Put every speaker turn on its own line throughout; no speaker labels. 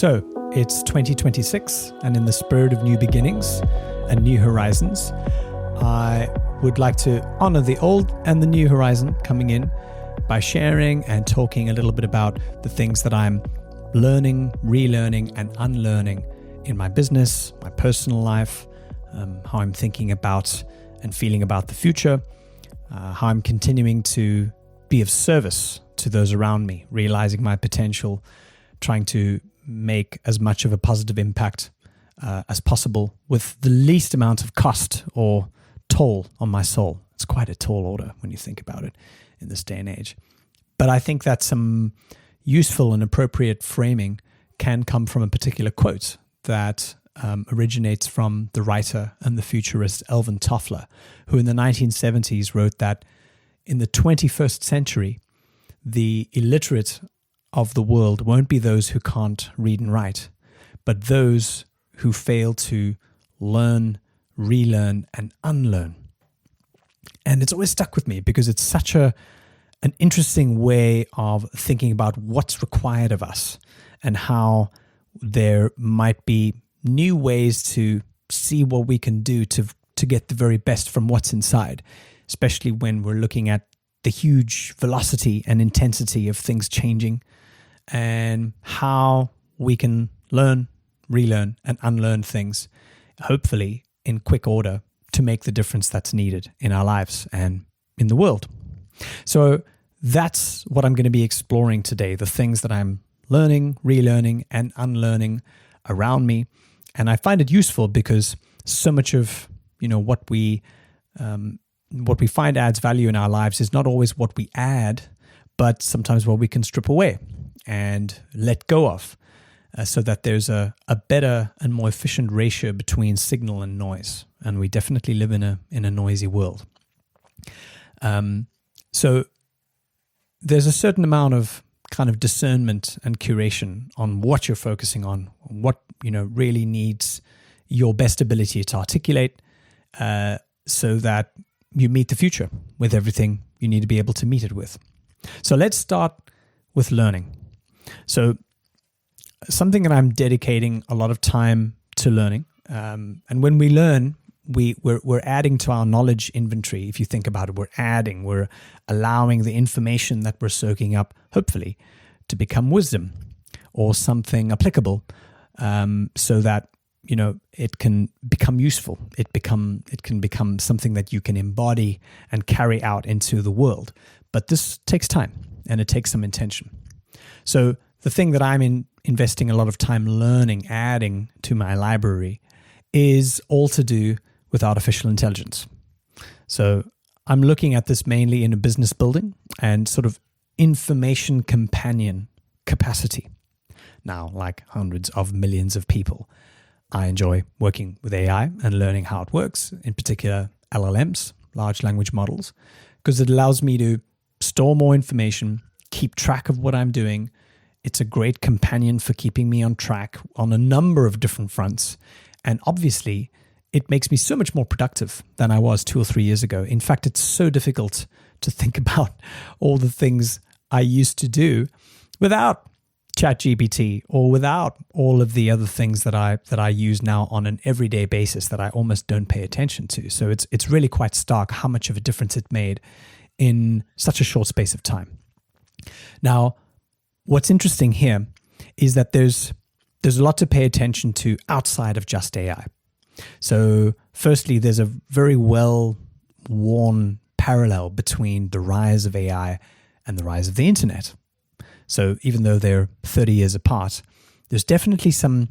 So it's 2026, and in the spirit of new beginnings and new horizons, I would like to honor the old and the new horizon coming in by sharing and talking a little bit about the things that I'm learning, relearning, and unlearning in my business, my personal life, how I'm thinking about and feeling about the future, how I'm continuing to be of service to those around me, realizing my potential, trying to make as much of a positive impact as possible with the least amount of cost or toll on my soul. It's quite a tall order when you think about it in this day and age. But I think that some useful and appropriate framing can come from a particular quote that originates from the writer and the futurist Alvin Toffler, who in the 1970s wrote that in the 21st century, the illiterate of the world won't be those who can't read and write, but those who fail to learn, relearn, and unlearn. And it's always stuck with me because it's such an interesting way of thinking about what's required of us and how there might be new ways to see what we can do to get the very best from what's inside, especially when we're looking at the huge velocity and intensity of things changing and how we can learn, relearn, and unlearn things, hopefully in quick order, to make the difference that's needed in our lives and in the world. So that's what I'm going to be exploring today, the things that I'm learning, relearning, and unlearning around me. And I find it useful because so much of what we find adds value in our lives is not always what we add, but sometimes what we can strip away and let go of, so that there's a better and more efficient ratio between signal and noise. And we definitely live in a noisy world. So there's a certain amount of kind of discernment and curation on what you're focusing on, what really needs your best ability to articulate, so that you meet the future with everything you need to be able to meet it with. So let's start with learning. So something that I'm dedicating a lot of time to learning, and when we learn, we're adding to our knowledge inventory. If you think about it, we're allowing the information that we're soaking up, hopefully, to become wisdom or something applicable, so that it can become useful. It can become something that you can embody and carry out into the world. But this takes time and it takes some intention. So the thing that I'm investing a lot of time learning, adding to my library, is all to do with artificial intelligence. So I'm looking at this mainly in a business building and sort of information companion capacity. Now, like hundreds of millions of people, I enjoy working with AI and learning how it works, in particular LLMs, large language models, because it allows me to store more information, keep track of what I'm doing. It's a great companion for keeping me on track on a number of different fronts. And obviously, it makes me so much more productive than I was 2 or 3 years ago. In fact, it's so difficult to think about all the things I used to do without ChatGPT or without all of the other things that I use now on an everyday basis that I almost don't pay attention to. So it's really quite stark how much of a difference it made in such a short space of time. Now, what's interesting here is that there's a lot to pay attention to outside of just AI. So firstly, there's a very well-worn parallel between the rise of AI and the rise of the internet. So even though they're 30 years apart, there's definitely some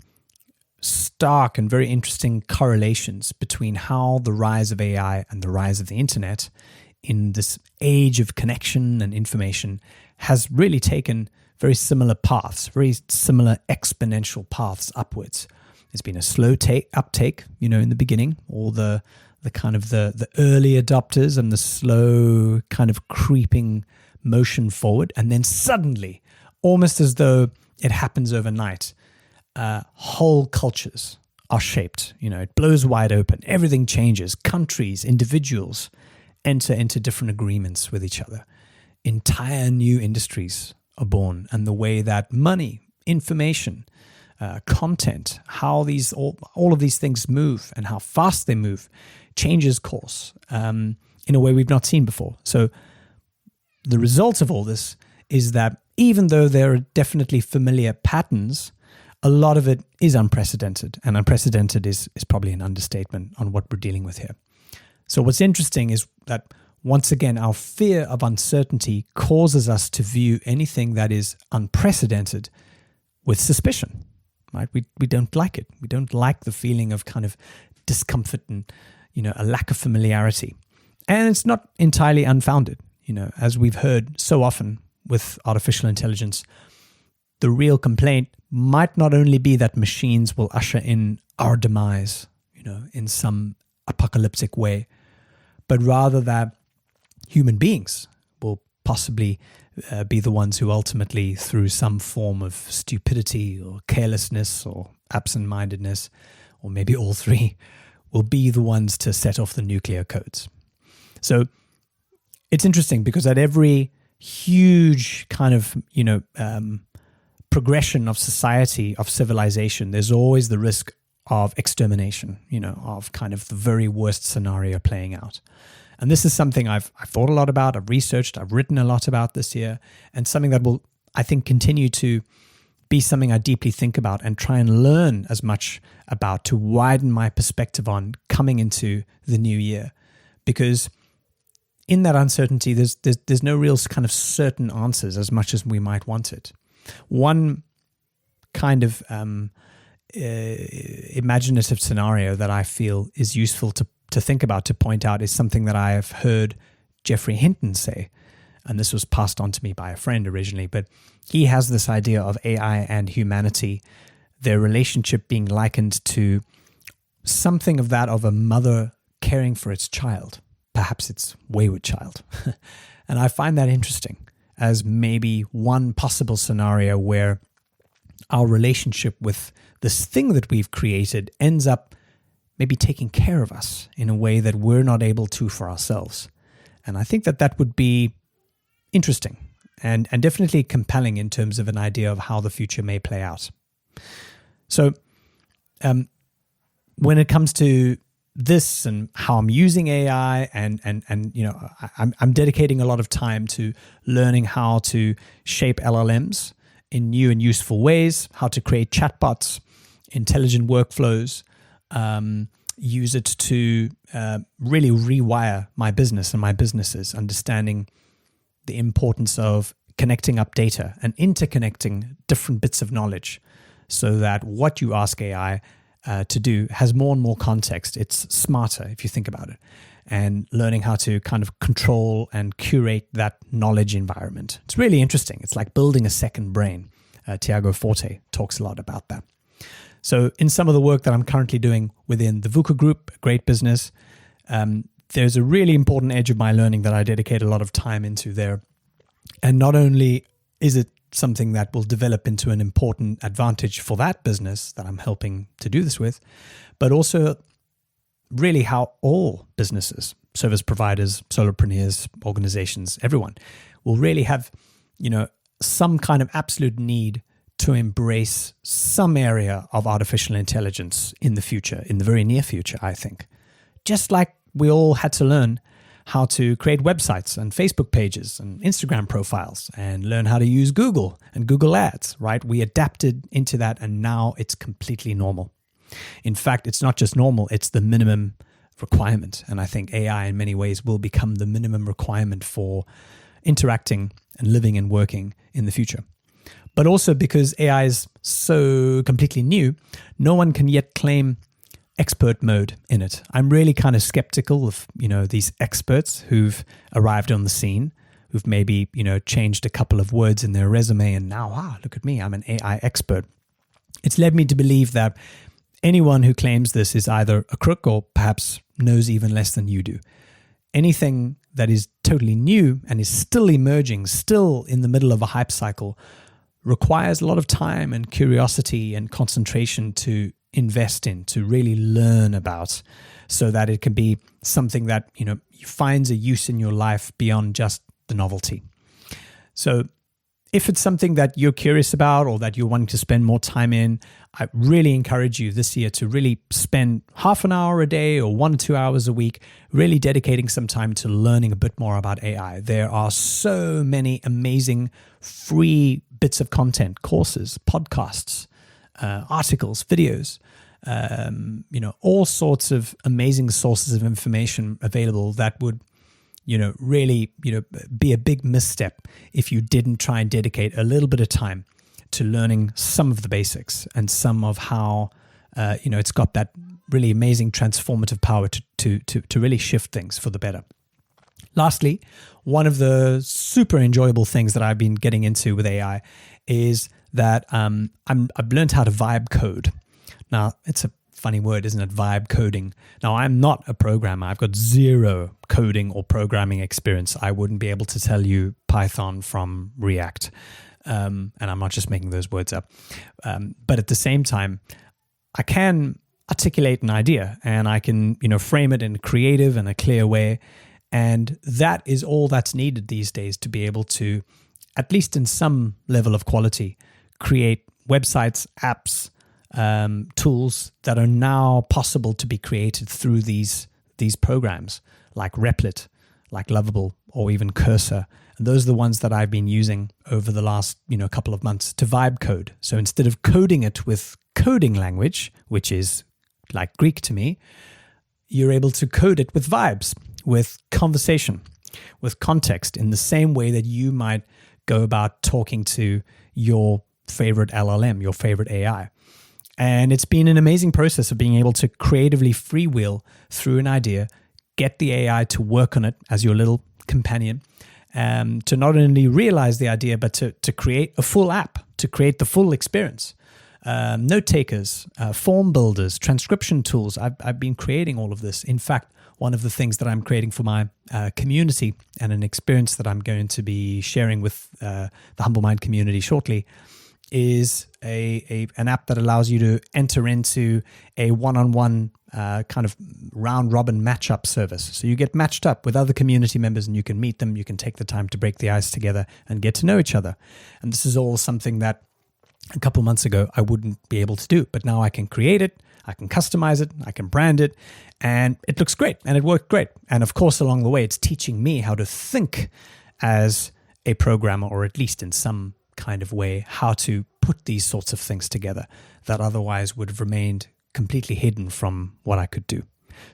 stark and very interesting correlations between how the rise of AI and the rise of the internet in this age of connection and information has really taken very similar paths, very similar exponential paths upwards. There's been a slow uptake, in the beginning, all the kind of the early adopters and the slow kind of creeping motion forward. And then suddenly, almost as though it happens overnight, whole cultures are shaped. It blows wide open. Everything changes. Countries, individuals enter into different agreements with each other. Entire new industries are born. And the way that money, information, content, how all of these things move and how fast they move, changes course in a way we've not seen before. So the result of all this is that even though there are definitely familiar patterns, a lot of it is unprecedented, and unprecedented is probably an understatement on what we're dealing with here. So what's interesting is that once again, our fear of uncertainty causes us to view anything that is unprecedented with suspicion, right? We don't like it. We don't like the feeling of kind of discomfort and, a lack of familiarity. And it's not entirely unfounded. As we've heard so often with artificial intelligence, the real complaint might not only be that machines will usher in our demise, in some apocalyptic way, but rather that human beings will possibly be the ones who ultimately, through some form of stupidity or carelessness or absent-mindedness, or maybe all three, will be the ones to set off the nuclear codes. So it's interesting because at every huge kind of, progression of society, of civilization, there's always the risk of extermination, of kind of the very worst scenario playing out. And this is something I've thought a lot about, I've researched, I've written a lot about this year, and something that will, I think, continue to be something I deeply think about and try and learn as much about to widen my perspective on coming into the new year. Because in that uncertainty, there's no real kind of certain answers as much as we might want it. One kind of imaginative scenario that I feel is useful to think about, to point out, is something that I have heard Geoffrey Hinton say. And this was passed on to me by a friend originally, but he has this idea of AI and humanity, their relationship being likened to something of that of a mother caring for its child, perhaps its wayward child. And I find that interesting as maybe one possible scenario where our relationship with this thing that we've created ends up maybe taking care of us in a way that we're not able to for ourselves. And I think that would be interesting and definitely compelling in terms of an idea of how the future may play out. So when it comes to this and how I'm using AI and I'm dedicating a lot of time to learning how to shape LLMs in new and useful ways, how to create chatbots, intelligent workflows, use it to really rewire my business and my businesses, understanding the importance of connecting up data and interconnecting different bits of knowledge so that what you ask AI to do has more and more context. It's smarter if you think about it, and learning how to kind of control and curate that knowledge environment. It's really interesting. It's like building a second brain. Tiago Forte talks a lot about that. So in some of the work that I'm currently doing within the VUCA group, a great business, there's a really important edge of my learning that I dedicate a lot of time into there. And not only is it something that will develop into an important advantage for that business that I'm helping to do this with, but also really how all businesses, service providers, solopreneurs, organizations, everyone will really have, some kind of absolute need to embrace some area of artificial intelligence in the future, in the very near future, I think. Just like we all had to learn how to create websites and Facebook pages and Instagram profiles and learn how to use Google and Google Ads, right? We adapted into that and now it's completely normal. In fact, it's not just normal, it's the minimum requirement. And I think AI in many ways will become the minimum requirement for interacting and living and working in the future. But also because AI is so completely new, no one can yet claim expert mode in it. I'm really kind of skeptical of, these experts who've arrived on the scene, who've maybe, changed a couple of words in their resume and now, look at me, I'm an AI expert. It's led me to believe that anyone who claims this is either a crook or perhaps knows even less than you do. Anything that is totally new and is still emerging, still in the middle of a hype cycle, requires a lot of time and curiosity and concentration to invest in, to really learn about, so that it can be something that, finds a use in your life beyond just the novelty. So if it's something that you're curious about or that you're wanting to spend more time in, I really encourage you this year to really spend half an hour a day or 1 or 2 hours a week really dedicating some time to learning a bit more about AI. There are so many amazing free bits of content, courses, podcasts, articles, videos, all sorts of amazing sources of information available that would really, be a big misstep if you didn't try and dedicate a little bit of time to learning some of the basics and some of how, it's got that really amazing transformative power to really shift things for the better. Lastly, one of the super enjoyable things that I've been getting into with AI is that I've learned how to vibe code. Now, it's a funny word, isn't it? Vibe coding. Now, I'm not a programmer. I've got zero coding or programming experience. I wouldn't be able to tell you Python from React. And I'm not just making those words up. But at the same time, I can articulate an idea and I can, frame it in a creative and a clear way. And that is all that's needed these days to be able to, at least in some level of quality, create websites, apps, tools that are now possible to be created through these programs like Replit, like Lovable, or even Cursor. And those are the ones that I've been using over the last couple of months to vibe code. So instead of coding it with coding language, which is like Greek to me, you're able to code it with vibes, with conversation, with context, in the same way that you might go about talking to your favorite LLM, your favorite AI. And it's been an amazing process of being able to creatively freewheel through an idea, get the AI to work on it as your little companion, to not only realize the idea, but to create a full app, to create the full experience. Note takers, form builders, transcription tools. I've been creating all of this. In fact, one of the things that I'm creating for my community and an experience that I'm going to be sharing with the Humble Mind community shortly is an app that allows you to enter into a one-on-one kind of round-robin match-up service. So you get matched up with other community members and you can meet them, you can take the time to break the ice together and get to know each other. And this is all something that a couple months ago I wouldn't be able to do, but now I can create it, I can customize it, I can brand it, and it looks great and it worked great. And of course, along the way, it's teaching me how to think as a programmer, or at least in some kind of way, how to put these sorts of things together that otherwise would have remained completely hidden from what I could do.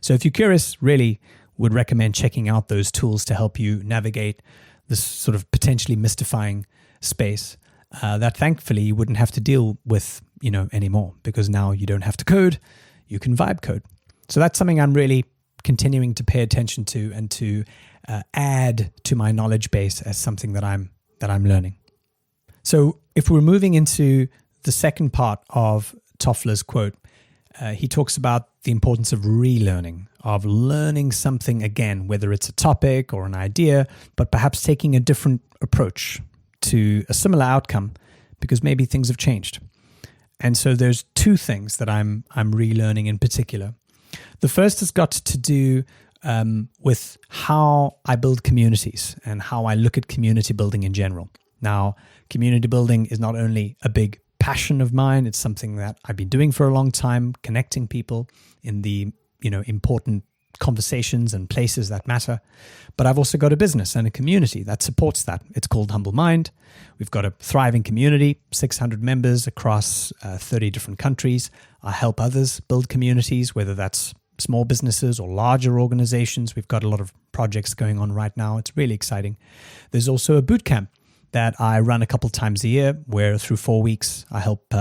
So if you're curious, really would recommend checking out those tools to help you navigate this sort of potentially mystifying space that thankfully you wouldn't have to deal with, anymore, because now you don't have to code, you can vibe code. So that's something I'm really continuing to pay attention to and to add to my knowledge base as something that I'm learning. So if we're moving into the second part of Toffler's quote, he talks about the importance of relearning, of learning something again, whether it's a topic or an idea, but perhaps taking a different approach to a similar outcome because maybe things have changed. And so there's two things that I'm relearning in particular. The first has got to do with how I build communities and how I look at community building in general. Now, community building is not only a big passion of mine, it's something that I've been doing for a long time, connecting people in the, important conversations and places that matter. But I've also got a business and a community that supports that. It's called Humble Mind. We've got a thriving community, 600 members across 30 different countries. I help others build communities, whether that's small businesses or larger organizations. We've got a lot of projects going on right now. It's really exciting. There's also a boot camp that I run a couple times a year, where through 4 weeks, I help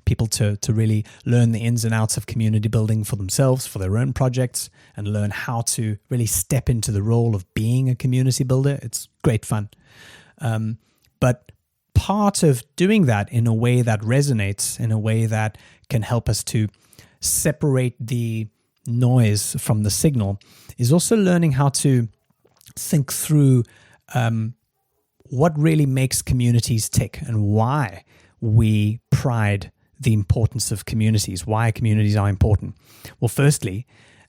people to really learn the ins and outs of community building for themselves, for their own projects, and learn how to really step into the role of being a community builder. It's great fun. But part of doing that in a way that resonates, in a way that can help us to separate the noise from the signal, is also learning how to think through what really makes communities tick and why we pride the importance of communities, why communities are important. Well, firstly,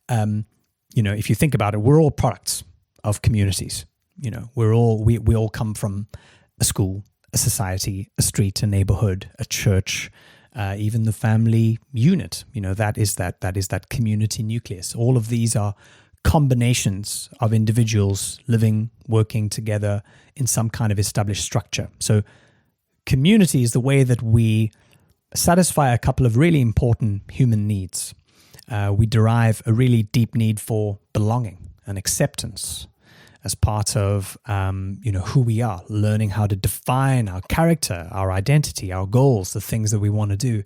if you think about it, we're all products of communities. We all come from a school, a society, a street, a neighborhood, a church, even the family unit. That is that community nucleus. All of these are combinations of individuals living, working together in some kind of established structure. So community is the way that we satisfy a couple of really important human needs. We derive a really deep need for belonging and acceptance as part of who we are, learning how to define our character, our identity, our goals, the things that we want to do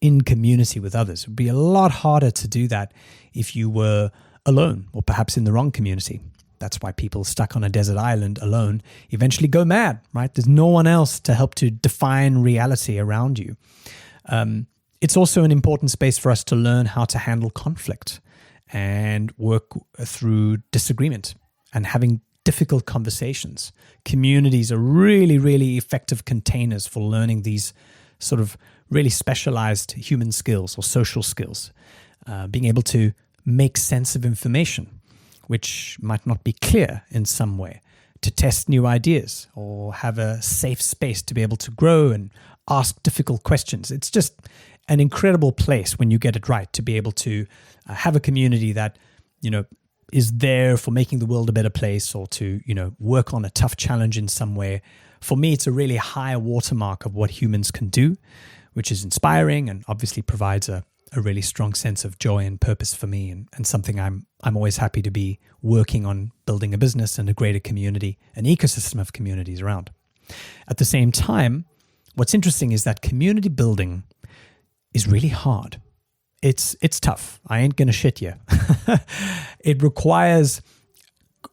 in community with others. It would be a lot harder to do that if you were alone or perhaps in the wrong community. That's why people stuck on a desert island alone eventually go mad, right? There's no one else to help to define reality around you. It's also an important space for us to learn how to handle conflict and work through disagreement and having difficult conversations. Communities are really, really effective containers for learning these sort of really specialized human skills or social skills. Being able to make sense of information, which might not be clear in some way, to test new ideas or have a safe space to be able to grow and ask difficult questions. It's just an incredible place when you get it right to be able to have a community that, is there for making the world a better place or to, work on a tough challenge in some way. For me, it's a really high watermark of what humans can do, which is inspiring and obviously provides a really strong sense of joy and purpose for me, and something I'm always happy to be working on, building a business and a greater community, an ecosystem of communities around. At the same time, what's interesting is that community building is really hard. It's tough. I ain't gonna shit you. It requires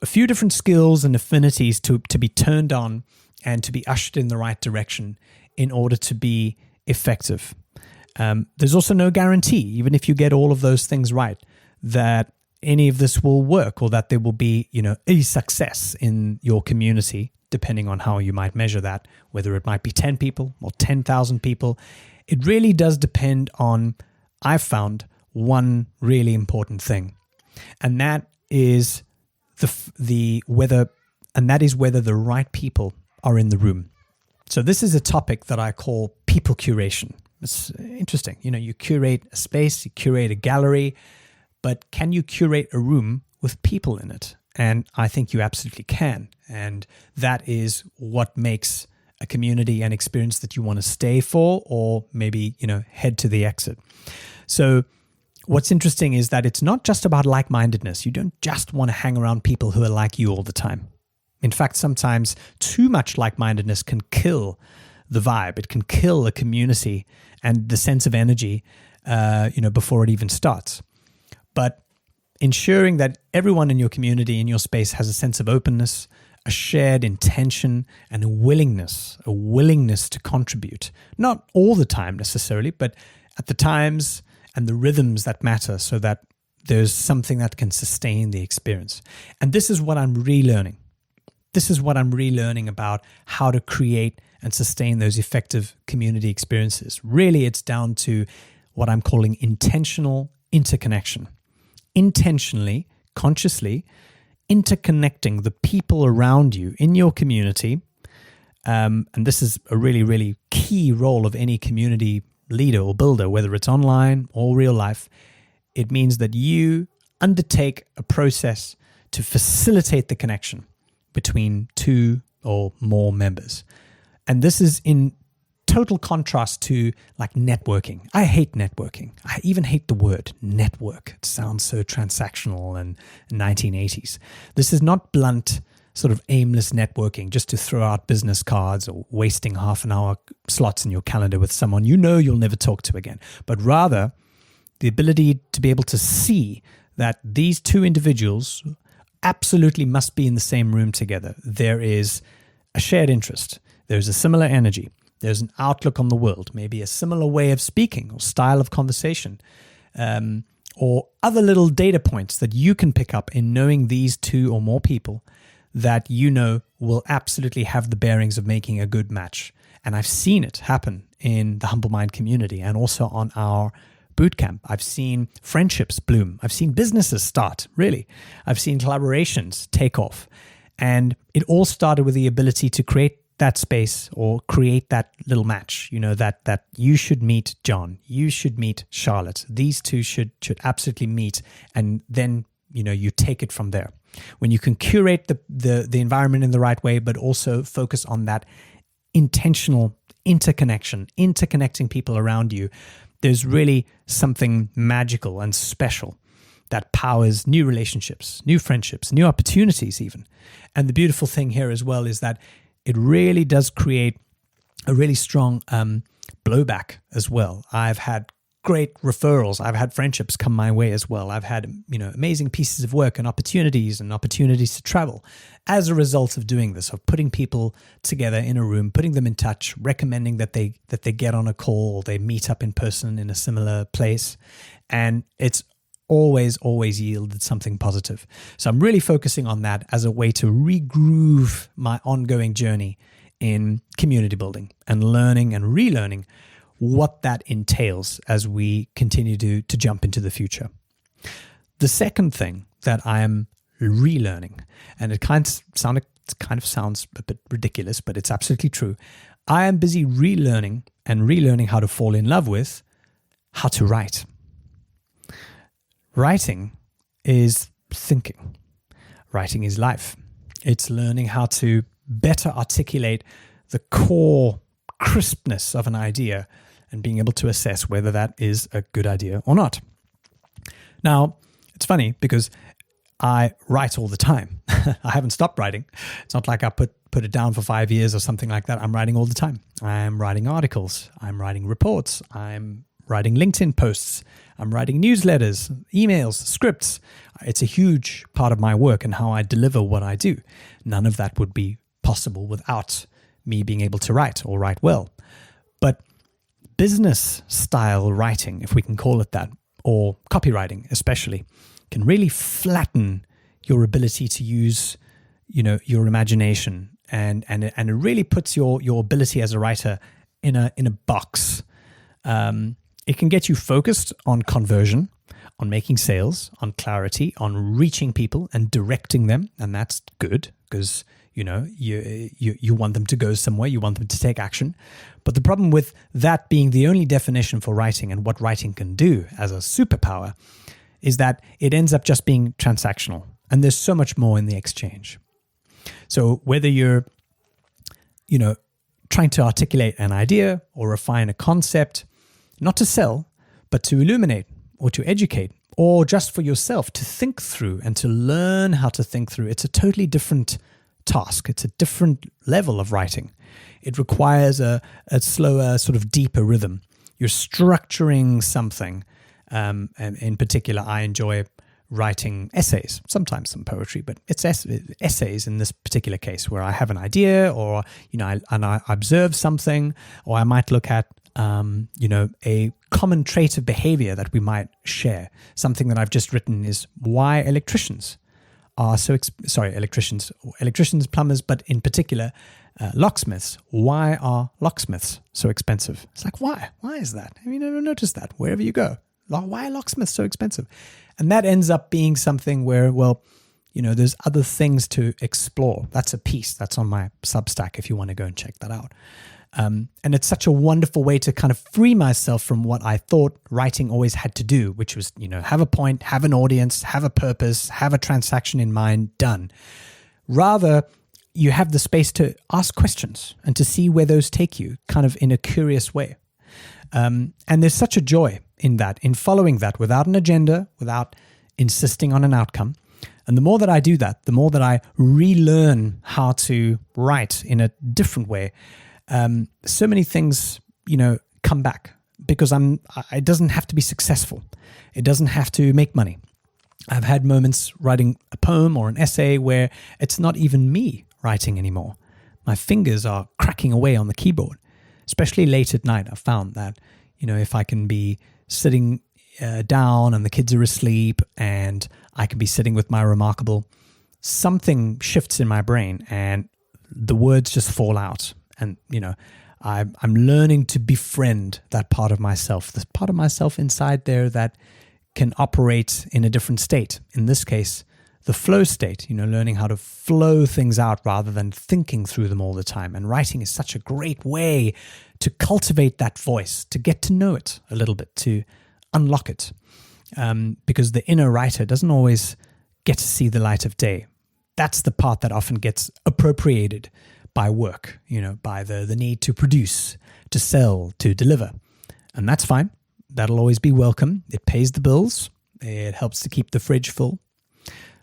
a few different skills and affinities to be turned on and to be ushered in the right direction in order to be effective. There's also no guarantee, even if you get all of those things right, that any of this will work or that there will be, a success in your community, depending on how you might measure that, whether it might be 10 people or 10,000 people. It really does depend on, I've found, one really important thing, and that is whether the right people are in the room. So this is a topic that I call people curation. It's interesting. You curate a space, you curate a gallery, but can you curate a room with people in it? And I think you absolutely can. And that is what makes a community an experience that you want to stay for, or maybe, head to the exit. So what's interesting is that it's not just about like-mindedness. You don't just want to hang around people who are like you all the time. In fact, sometimes too much like-mindedness can kill the vibe. It can kill a community and the sense of energy, before it even starts. But ensuring that everyone in your community, in your space, has a sense of openness, a shared intention, and a willingness to contribute. Not all the time necessarily, but at the times and the rhythms that matter, so that there's something that can sustain the experience. And this is what I'm relearning. This is what I'm relearning about how to create and sustain those effective community experiences. Really, it's down to what I'm calling intentional interconnection. Intentionally, consciously, interconnecting the people around you in your community. And this is a really, really key role of any community leader or builder, whether it's online or real life. It means that you undertake a process to facilitate the connection between two or more members. And this is in total contrast to like networking. I hate networking. I even hate the word network. It sounds so transactional and 1980s. This is not blunt, sort of aimless networking just to throw out business cards or wasting half an hour slots in your calendar with someone you'll never talk to again. But rather, the ability to be able to see that these two individuals absolutely must be in the same room together. There is a shared interest. There's a similar energy. There's an outlook on the world, maybe a similar way of speaking or style of conversation, or other little data points that you can pick up in knowing these two or more people that will absolutely have the bearings of making a good match. And I've seen it happen in the Humble Mind community and also on our bootcamp. I've seen friendships bloom. I've seen businesses start, really. I've seen collaborations take off. And it all started with the ability to create that space or create that little match, that you should meet John, you should meet Charlotte. These two should absolutely meet, and then you take it from there. When you can curate the environment in the right way, but also focus on that intentional interconnecting people around you, there's really something magical and special that powers new relationships, new friendships, new opportunities even. And the beautiful thing here as well is that it really does create a really strong blowback as well. I've had great referrals. I've had friendships come my way as well. I've had amazing pieces of work and opportunities to travel as a result of doing this, of putting people together in a room, putting them in touch, recommending that they get on a call, or they meet up in person in a similar place. And it's always yielded something positive. So I'm really focusing on that as a way to regroove my ongoing journey in community building and learning and relearning what that entails as we continue to jump into the future. The second thing that I am relearning, and it kind of sounds a bit ridiculous, but it's absolutely true. I am busy relearning how to fall in love with how to write. Writing is thinking. Writing is life. It's learning how to better articulate the core crispness of an idea and being able to assess whether that is a good idea or not. Now, it's funny because I write all the time. I haven't stopped writing. It's not like I put it down for 5 years or something like that. I'm writing all the time. I'm writing articles. I'm writing reports. I'm writing LinkedIn posts. I'm writing newsletters, emails, scripts. It's a huge part of my work and how I deliver what I do. None of that would be possible without me being able to write or write well. But business style writing, if we can call it that, or copywriting especially, can really flatten your ability to use, your imagination, and it really puts your ability as a writer in a box. It can get you focused on conversion, on making sales, on clarity, on reaching people and directing them, and that's good because you want them to go somewhere, you want them to take action. But the problem with that being the only definition for writing and what writing can do as a superpower is that it ends up just being transactional, and there's so much more in the exchange. So whether you're, trying to articulate an idea or refine a concept, not to sell, but to illuminate or to educate, or just for yourself to think through and to learn how to think through, it's a totally different task. It's a different level of writing. It requires a slower, sort of deeper rhythm. You're structuring something. And in particular, I enjoy writing essays, sometimes some poetry, but it's essays in this particular case where I have an idea, or, I observe something, or I might look at, a common trait of behavior that we might share. Something that I've just written is why electricians are so, electricians, plumbers, but in particular, locksmiths. Why are locksmiths so expensive? It's like, why? Why is that? Have you never noticed that wherever you go? Why are locksmiths so expensive? And that ends up being something where, there's other things to explore. That's a piece that's on my Substack if you want to go and check that out. And it's such a wonderful way to kind of free myself from what I thought writing always had to do, which was, have a point, have an audience, have a purpose, have a transaction in mind, done. Rather, you have the space to ask questions and to see where those take you, kind of in a curious way. And there's such a joy in that, in following that without an agenda, without insisting on an outcome. And the more that I do that, the more that I relearn how to write in a different way, so many things, come back because it doesn't have to be successful. It doesn't have to make money. I've had moments writing a poem or an essay where it's not even me writing anymore. My fingers are cracking away on the keyboard, especially late at night. I've found that, if I can be sitting down and the kids are asleep and I can be sitting with my remarkable, something shifts in my brain and the words just fall out. And, I'm learning to befriend that part of myself, this part of myself inside there that can operate in a different state. In this case, the flow state, learning how to flow things out rather than thinking through them all the time. And writing is such a great way to cultivate that voice, to get to know it a little bit, to unlock it. Because the inner writer doesn't always get to see the light of day. That's the part that often gets appropriated by work, by the need to produce, to sell, to deliver. And that's fine. That'll always be welcome. It pays the bills. It helps to keep the fridge full.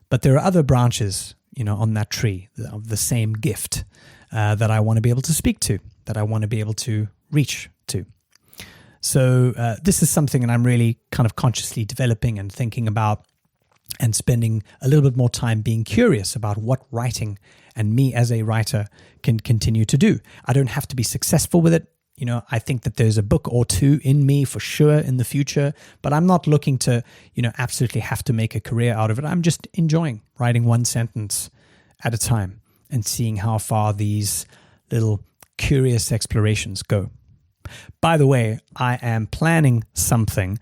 But there are other branches, on that tree of the same gift that I want to be able to speak to, that I want to be able to reach to. So this is something that I'm really kind of consciously developing and thinking about and spending a little bit more time being curious about what writing and me as a writer can continue to do. I don't have to be successful with it. I think that there's a book or two in me for sure in the future, but I'm not looking to, absolutely have to make a career out of it. I'm just enjoying writing one sentence at a time and seeing how far these little curious explorations go. By the way, I am planning something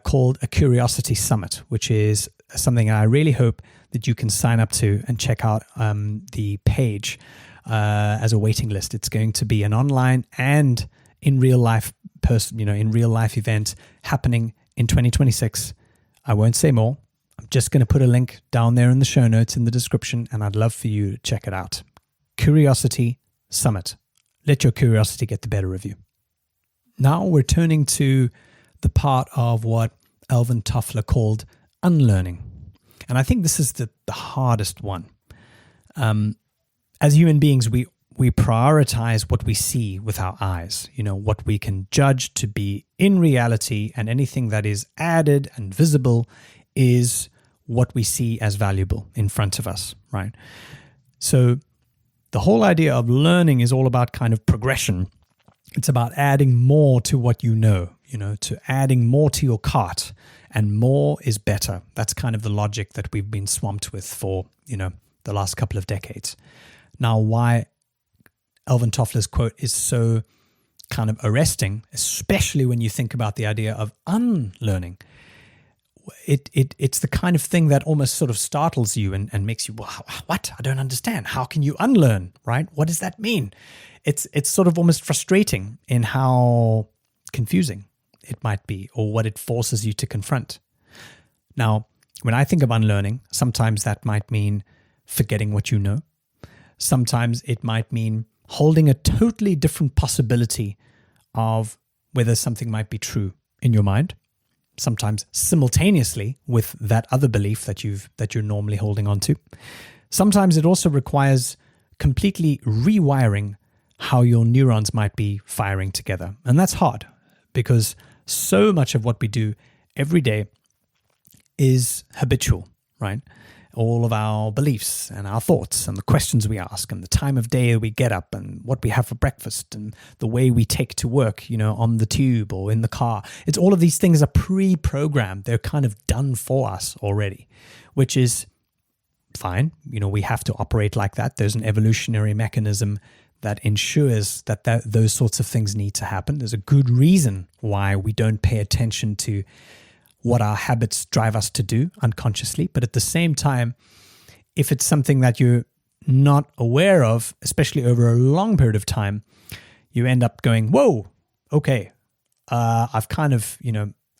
called a Curiosity Summit, which is something I really hope that you can sign up to and check out the page as a waiting list. It's going to be an online and in real life event happening in 2026. I won't say more. I'm just going to put a link down there in the show notes in the description, and I'd love for you to check it out. Curiosity Summit. Let your curiosity get the better of you. Now we're turning to the part of what Alvin Toffler called unlearning. And I think this is the hardest one. As human beings, we prioritize what we see with our eyes, what we can judge to be in reality, and anything that is added and visible is what we see as valuable in front of us, right? So the whole idea of learning is all about kind of progression. It's about adding more to what to adding more to your cart, and more is better. That's kind of the logic that we've been swamped with for, the last couple of decades. Now, why Alvin Toffler's quote is so kind of arresting, especially when you think about the idea of unlearning. It's the kind of thing that almost sort of startles you and makes you, what? I don't understand. How can you unlearn, right? What does that mean? It's sort of almost frustrating in how confusing it might be, or what it forces you to confront. Now, when I think of unlearning, sometimes that might mean forgetting what you know. Sometimes it might mean holding a totally different possibility of whether something might be true in your mind, sometimes simultaneously with that other belief that you're normally holding on to. Sometimes it also requires completely rewiring how your neurons might be firing together. And that's hard, because so much of what we do every day is habitual, right? All of our beliefs and our thoughts and the questions we ask and the time of day we get up and what we have for breakfast and the way we take to work, on the tube or in the car. It's all of these things are pre-programmed. They're kind of done for us already, which is fine. We have to operate like that. There's an evolutionary mechanism that ensures that those sorts of things need to happen. There's a good reason why we don't pay attention to what our habits drive us to do unconsciously. But at the same time, if it's something that you're not aware of, especially over a long period of time, you end up going, whoa, okay, I've kind of,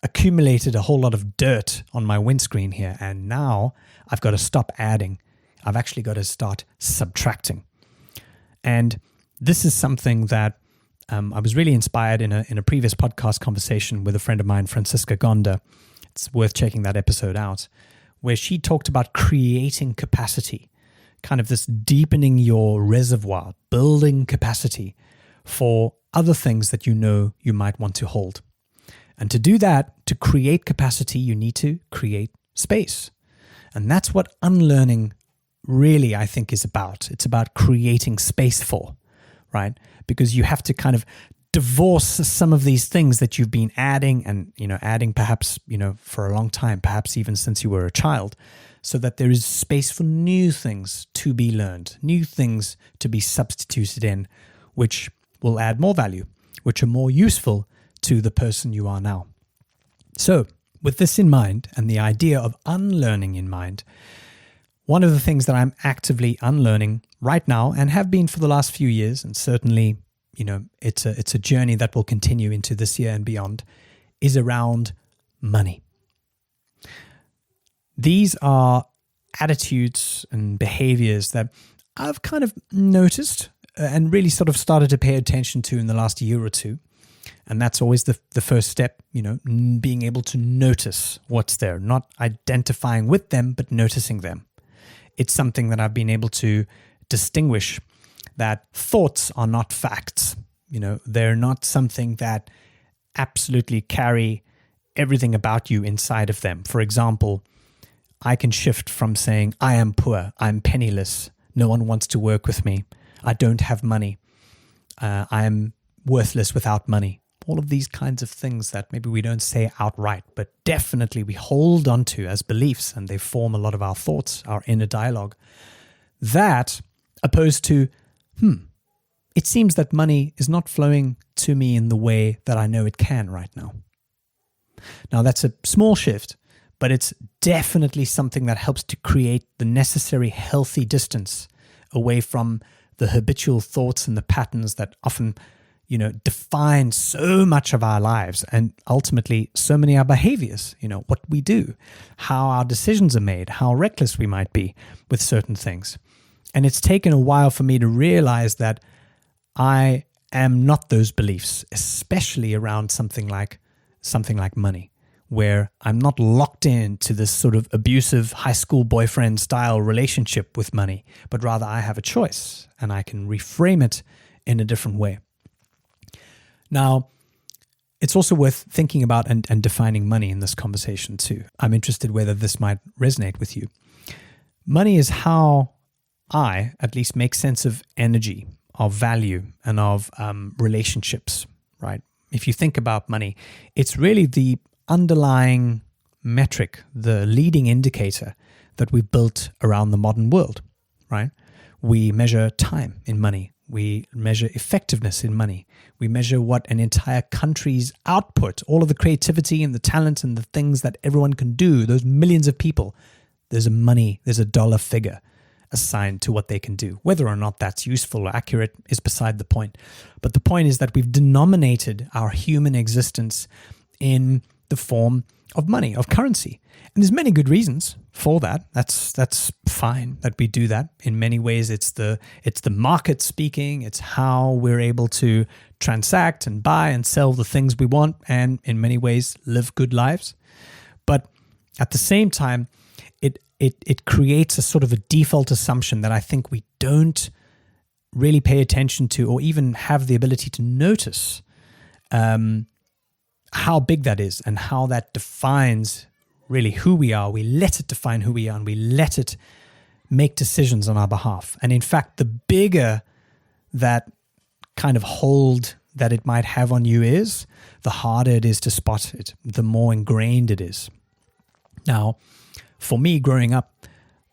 accumulated a whole lot of dirt on my windscreen here. And now I've got to stop adding. I've actually got to start subtracting. And this is something that I was really inspired in a previous podcast conversation with a friend of mine, Francisca Gonda. It's worth checking that episode out, where she talked about creating capacity, kind of this deepening your reservoir, building capacity for other things that you might want to hold. And to do that, to create capacity, you need to create space. And that's what unlearning really, I think, is about. It's about creating space for, right? Because you have to kind of divorce some of these things that you've been adding and, adding perhaps, for a long time, perhaps even since you were a child, so that there is space for new things to be learned, new things to be substituted in, which will add more value, which are more useful to the person you are now. So with this in mind and the idea of unlearning in mind, One of the things that I'm actively unlearning right now and have been for the last few years, and certainly, it's a journey that will continue into this year and beyond, is around money. These are attitudes and behaviors that I've kind of noticed and really sort of started to pay attention to in the last year or two. And that's always the first step, being able to notice what's there, not identifying with them, but noticing them. It's something that I've been able to distinguish, that thoughts are not facts. They're not something that absolutely carry everything about you inside of them. For example, I can shift from saying, I am poor, I'm penniless, no one wants to work with me, I don't have money, I'm worthless without money. All of these kinds of things that maybe we don't say outright, but definitely we hold on to as beliefs, and they form a lot of our thoughts, our inner dialogue. That, opposed to, it seems that money is not flowing to me in the way that I know it can right now. Now, that's a small shift, but it's definitely something that helps to create the necessary healthy distance away from the habitual thoughts and the patterns that often, define so much of our lives and ultimately so many of our behaviors, what we do, how our decisions are made, how reckless we might be with certain things. And it's taken a while for me to realize that I am not those beliefs, especially around something like money, where I'm not locked into this sort of abusive high school boyfriend style relationship with money, but rather I have a choice and I can reframe it in a different way. Now, it's also worth thinking about and defining money in this conversation too. I'm interested whether this might resonate with you. Money is how I, at least, make sense of energy, of value, and of relationships, right? If you think about money, it's really the underlying metric, the leading indicator that we've built around the modern world, right? We measure time in money. We measure effectiveness in money. We measure what an entire country's output, all of the creativity and the talent and the things that everyone can do, those millions of people, there's a dollar figure assigned to what they can do. Whether or not that's useful or accurate is beside the point. But the point is that we've denominated our human existence in the form of money, of currency. And there's many good reasons for that. That's fine that we do that. In many ways, it's the market speaking. It's how we're able to transact and buy and sell the things we want, and in many ways live good lives. But at the same time, it creates a sort of a default assumption that I think we don't really pay attention to, or even have the ability to notice how big that is and how that defines really who we are. We let it define who we are, and we let it make decisions on our behalf. And in fact, the bigger that kind of hold that it might have on you is, the harder it is to spot it, the more ingrained it is. Now, for me growing up,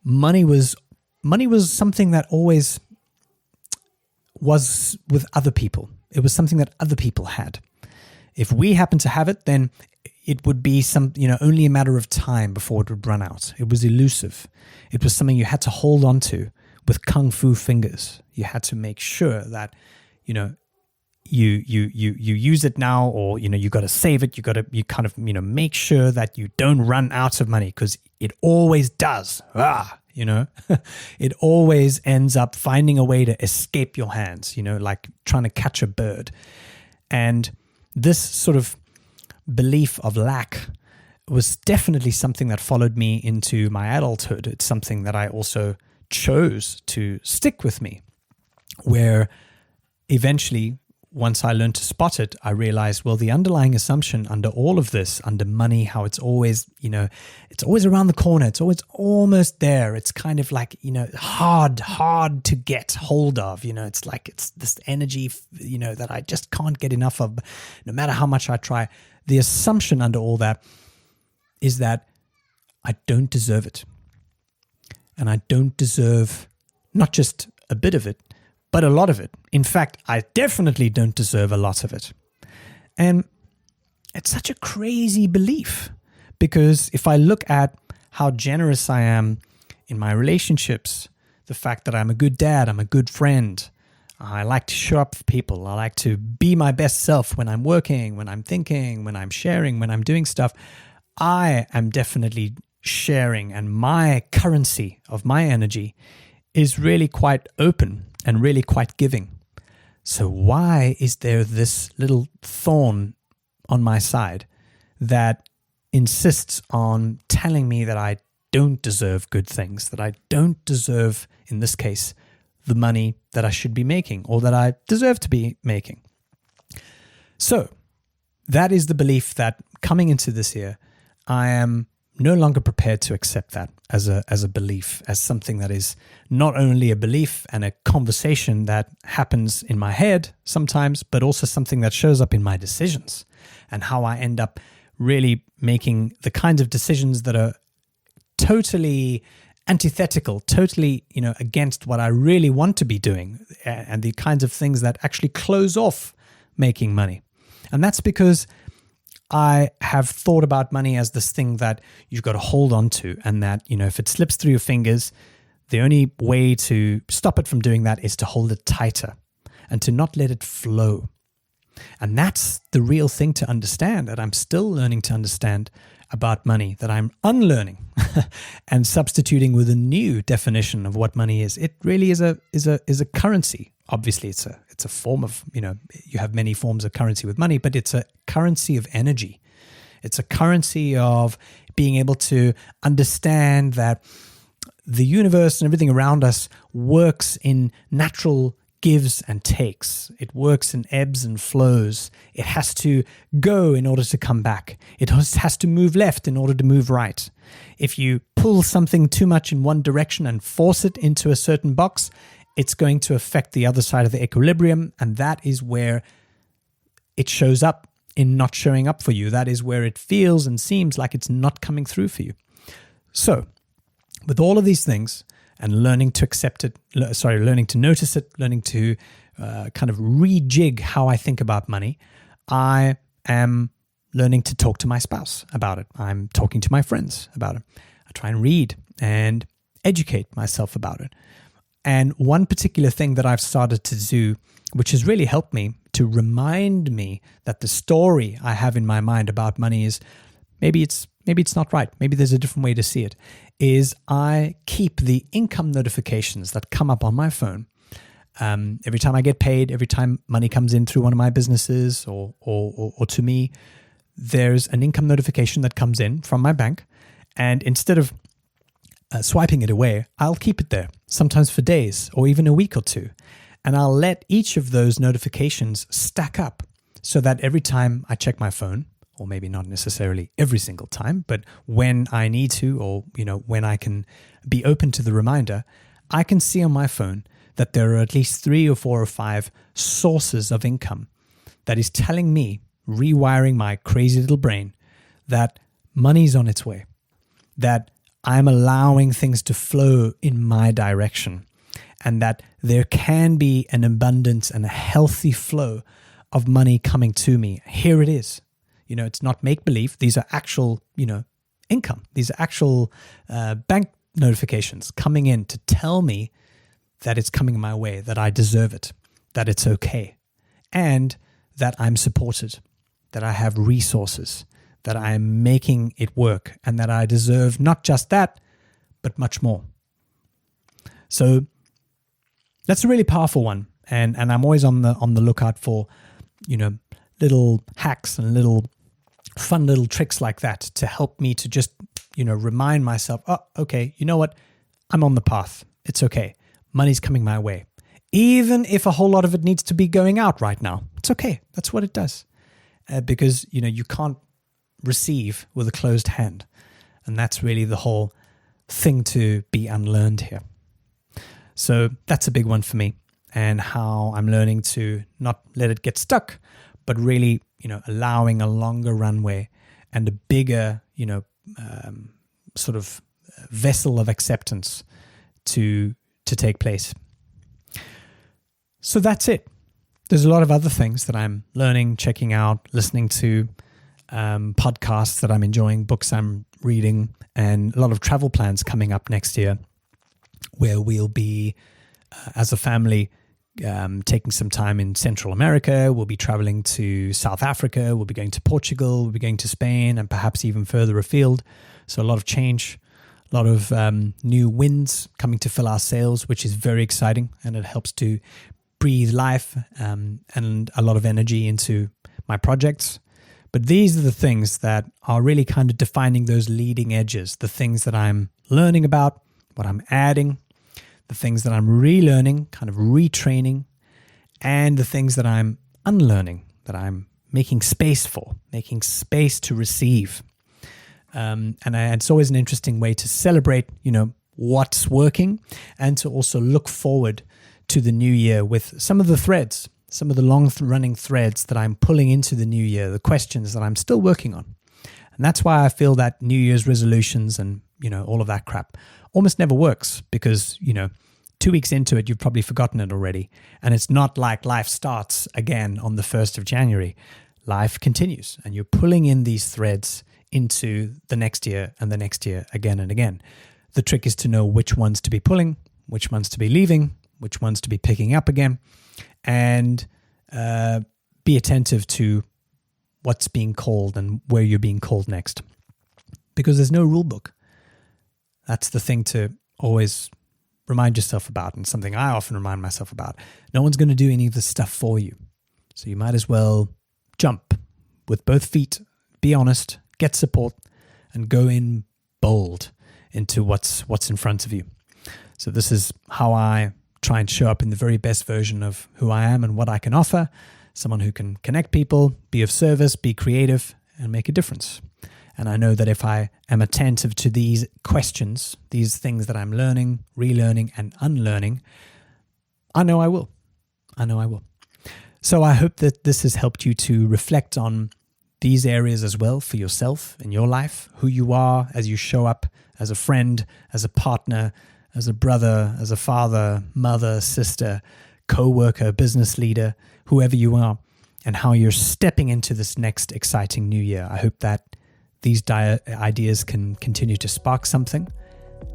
money was something that always was with other people. It was something that other people had. If we happened to have it, then it would be only a matter of time before it would run out. It was elusive. It was something you had to hold on to with kung fu fingers. You had to make sure that, you use it now, or, you got to save it. You kind of, make sure that you don't run out of money, because it always does. It always ends up finding a way to escape your hands, like trying to catch a bird. And this sort of belief of lack was definitely something that followed me into my adulthood. It's something that I also chose to stick with me, where eventually, once I learned to spot it, I realized, well, the underlying assumption under all of this, under money, how it's always, it's always around the corner. It's always almost there. It's kind of like, hard to get hold of. It's like it's this energy, that I just can't get enough of, no matter how much I try. The assumption under all that is that I don't deserve it. And I don't deserve not just a bit of it, but a lot of it. In fact, I definitely don't deserve a lot of it. And it's such a crazy belief, because if I look at how generous I am in my relationships, the fact that I'm a good dad, I'm a good friend. I like to show up for people. I like to be my best self when I'm working, when I'm thinking, when I'm sharing, when I'm doing stuff. I am definitely sharing, and my currency of my energy is really quite open and really quite giving. So why is there this little thorn on my side that insists on telling me that I don't deserve good things, that I don't deserve, in this case, the money that I should be making or that I deserve to be making? So that is the belief that coming into this year, I am no longer prepared to accept that as a belief, as something that is not only a belief and a conversation that happens in my head sometimes, but also something that shows up in my decisions and how I end up really making the kinds of decisions that are totally antithetical, totally, against what I really want to be doing, and the kinds of things that actually close off making money. And that's because I have thought about money as this thing that you've got to hold on to, and that, if it slips through your fingers, the only way to stop it from doing that is to hold it tighter and to not let it flow. And that's the real thing to understand, that I'm still learning to understand about money, that I'm unlearning and substituting with a new definition of what money is. It really is a currency. Obviously, it's a form of, you have many forms of currency with money, but it's a currency of energy. It's a currency of being able to understand that the universe and everything around us works in natural gives and takes. It works in ebbs and flows. It has to go in order to come back. It has to move left in order to move right. If you pull something too much in one direction and force it into a certain box, it's going to affect the other side of the equilibrium, and that is where it shows up in not showing up for you. That is where it feels and seems like it's not coming through for you. So, with all of these things, and learning to accept it, learning to notice it, learning to kind of rejig how I think about money, I am learning to talk to my spouse about it. I'm talking to my friends about it. I try and read and educate myself about it. And one particular thing that I've started to do, which has really helped me to remind me that the story I have in my mind about money is maybe it's not right. Maybe there's a different way to see it. Is I keep the income notifications that come up on my phone every time I get paid, every time money comes in through one of my businesses or to me. There's an income notification that comes in from my bank, and instead of swiping it away, I'll keep it there, sometimes for days or even a week or two, and I'll let each of those notifications stack up so that every time I check my phone, or maybe not necessarily every single time, but when I need to, or when I can be open to the reminder, I can see on my phone that there are at least 3 or 4 or 5 sources of income that is telling me, rewiring my crazy little brain, that money's on its way, that I'm allowing things to flow in my direction, and that there can be an abundance and a healthy flow of money coming to me. Here it is. It's not make-believe. These are actual, income. These are actual bank notifications coming in to tell me that it's coming my way, that I deserve it, that it's okay, and that I'm supported, that I have resources, that I'm making it work, and that I deserve not just that, but much more. So that's a really powerful one, and I'm always on the lookout for, little hacks and little fun little tricks like that to help me to just, remind myself, oh, okay, you know what? I'm on the path. It's okay. Money's coming my way. Even if a whole lot of it needs to be going out right now, it's okay. That's what it does. Because, you can't receive with a closed hand. And that's really the whole thing to be unlearned here. So that's a big one for me, and how I'm learning to not let it get stuck, but really, allowing a longer runway and a bigger, sort of vessel of acceptance to take place. So that's it. There's a lot of other things that I'm learning, checking out, listening to, podcasts that I'm enjoying, books I'm reading, and a lot of travel plans coming up next year. where we'll be, as a family, taking some time in Central America. We'll be traveling to South Africa. We'll be going to Portugal. We'll be going to Spain and perhaps even further afield. So a lot of change, a lot of new winds coming to fill our sails, which is very exciting. And it helps to breathe life and a lot of energy into my projects. But these are the things that are really kind of defining those leading edges, the things that I'm learning about, what I'm adding, the things that I'm relearning, kind of retraining, and the things that I'm unlearning, that I'm making space for, making space to receive. It's always an interesting way to celebrate, what's working, and to also look forward to the new year with some of the threads, some of the long-running threads that I'm pulling into the new year, the questions that I'm still working on. And that's why I feel that New Year's resolutions and, all of that crap almost never works because, 2 weeks into it, you've probably forgotten it already. And it's not like life starts again on the 1st of January. Life continues and you're pulling in these threads into the next year and the next year again and again. The trick is to know which ones to be pulling, which ones to be leaving, which ones to be picking up again, and be attentive to what's being called and where you're being called next. Because there's no rule book. That's the thing to always remind yourself about, and something I often remind myself about. No one's going to do any of this stuff for you. So you might as well jump with both feet, be honest, get support, and go in bold into what's in front of you. So this is how I try and show up in the very best version of who I am and what I can offer. Someone who can connect people, be of service, be creative, and make a difference. And I know that if I am attentive to these questions, these things that I'm learning, relearning, and unlearning, I know I will. So I hope that this has helped you to reflect on these areas as well for yourself in your life, who you are as you show up as a friend, as a partner, as a brother, as a father, mother, sister, co-worker, business leader, whoever you are, and how you're stepping into this next exciting new year. I hope that these ideas can continue to spark something,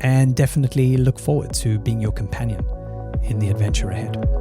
and definitely look forward to being your companion in the adventure ahead.